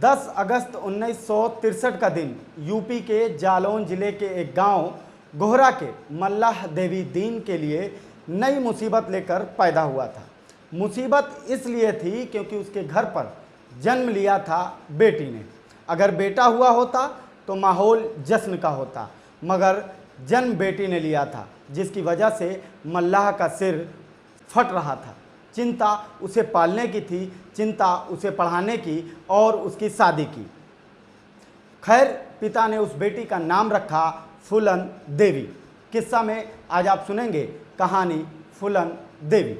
10 अगस्त 1963 का दिन यूपी के जालौन जिले के एक गांव गोहरा के मल्लाह देवी दीन के लिए नई मुसीबत लेकर पैदा हुआ था। मुसीबत इसलिए थी क्योंकि उसके घर पर जन्म लिया था बेटी ने। अगर बेटा हुआ होता तो माहौल जश्न का होता, मगर जन्म बेटी ने लिया था, जिसकी वजह से मल्लाह का सिर फट रहा था। चिंता उसे पालने की थी, चिंता उसे पढ़ाने की और उसकी शादी की। खैर, पिता ने उस बेटी का नाम रखा फूलन देवी। किस्सा में आज आप सुनेंगे कहानी फूलन देवी।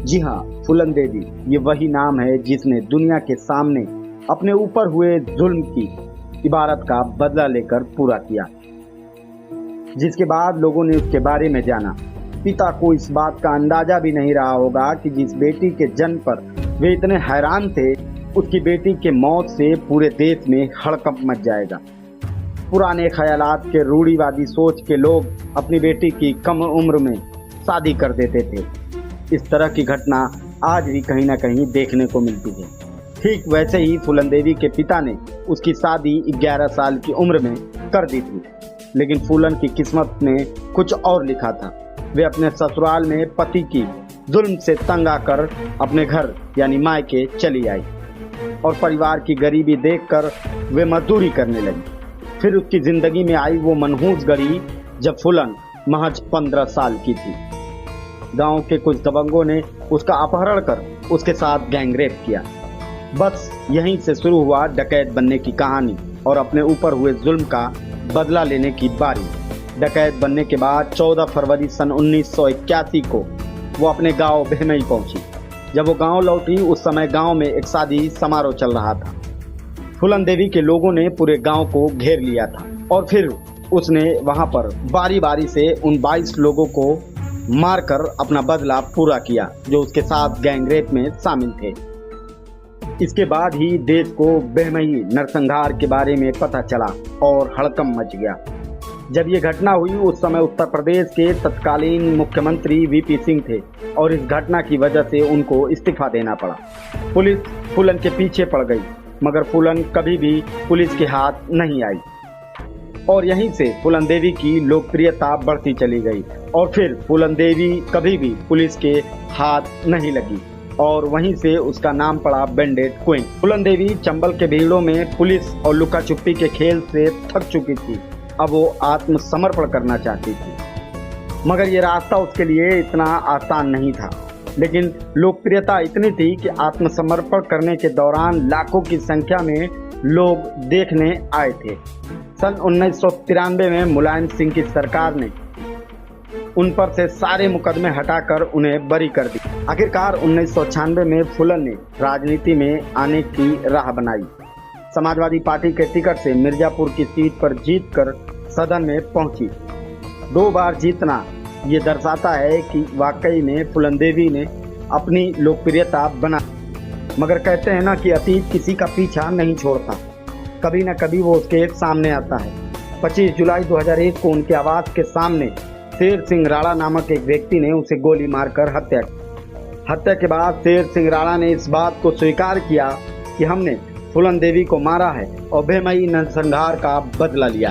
जी हाँ, फूलन देवी ये वही नाम है जिसने दुनिया के सामने अपने ऊपर हुए जुल्म की इबारत का बदला लेकर पूरा किया। जिसके बाद लोगों ने उसके बारे में जाना। पिता को इस बात का अंदाजा भी नहीं रहा होगा कि जिस बेटी के जन्म पर वे इतने हैरान थे, उसकी बेटी के मौत से पूरे देश में हड़कंप मच जाएगा। पुराने ख्यालात के रूढ़िवादी सोच के लोग अपनी बेटी की कम उम्र में शादी कर देते थे। इस तरह की घटना आज भी कहीं ना कहीं देखने को मिलती है। ठीक वैसे ही फूलन देवी के पिता ने उसकी शादी 11 साल की उम्र में कर दी थी, लेकिन फूलन की किस्मत में कुछ और लिखा था। वे अपने ससुराल में पति की जुल्म से तंग आकर अपने घर यानी मायके चली आई और परिवार की गरीबी देखकर वे मजदूरी करने लगी। फिर उसकी जिंदगी में आई वो मनहूस घड़ी जब फूलन महज 15 साल की थी। गांव के कुछ दबंगों ने उसका अपहरण कर उसके साथ गैंगरेप किया। बस यहीं से शुरू हुआ डकैत बनने की कहानी और अपने ऊपर हुए जुल्म का बदला लेने की बारी। डकैत बनने के बाद 14 फरवरी सन 1981 को वो अपने गांव भेमई पहुंची। जब वो गांव लौटी, उस समय गांव में एक शादी समारोह चल रहा था। फूलन देवी के लोगों ने पूरे गांव को घेर लिया था और फिर उसने वहां पर बारी बारी से उन 22 लोगों को मारकर अपना बदला पूरा किया जो उसके साथ गैंगरेप में शामिल थे। इसके बाद ही देश को भेमई नरसंहार के बारे में पता चला और हड़कंप मच गया। जब ये घटना हुई, उस समय उत्तर प्रदेश के तत्कालीन मुख्यमंत्री वीपी सिंह थे और इस घटना की वजह से उनको इस्तीफा देना पड़ा। पुलिस फूलन के पीछे पड़ गई, मगर फूलन कभी भी पुलिस के हाथ नहीं आई और यहीं से फूलन देवी की लोकप्रियता बढ़ती चली गई और फिर फूलन देवी कभी भी पुलिस के हाथ नहीं लगी और वहीं से उसका नाम पड़ा बैंडेड क्वीन। फूलन देवी चंबल के भीड़ों में पुलिस और लुका छुपी के खेल से थक चुकी थी। अब वो आत्मसमर्पण करना चाहती थी, मगर ये रास्ता उसके लिए इतना आसान नहीं था। लेकिन लोकप्रियता इतनी थी कि आत्मसमर्पण करने के दौरान लाखों की संख्या में लोग देखने आए थे। सन 1993 में मुलायम सिंह की सरकार ने उन पर से सारे मुकदमे हटाकर उन्हें बरी कर दी। आखिरकार 1996 में फूलन ने राजनीति में आने की राह बनाई। समाजवादी पार्टी के टिकट से मिर्जापुर की सीट पर जीतकर सदन में पहुंची। 2 बार जीतना ये दर्शाता है कि वाकई में फूलन देवी ने अपनी लोकप्रियता बना। मगर कहते हैं ना कि अतीत किसी का पीछा नहीं छोड़ता, कभी न कभी वो उसके सामने आता है। 25 जुलाई 2001 को उनके आवास के सामने शेर सिंह राणा नामक एक व्यक्ति ने उसे गोली मारकर हत्या के बाद शेर सिंह राणा ने इस बात को स्वीकार किया कि हमने फूलन देवी को मारा है और भेमई नरसंहार का बदला लिया है।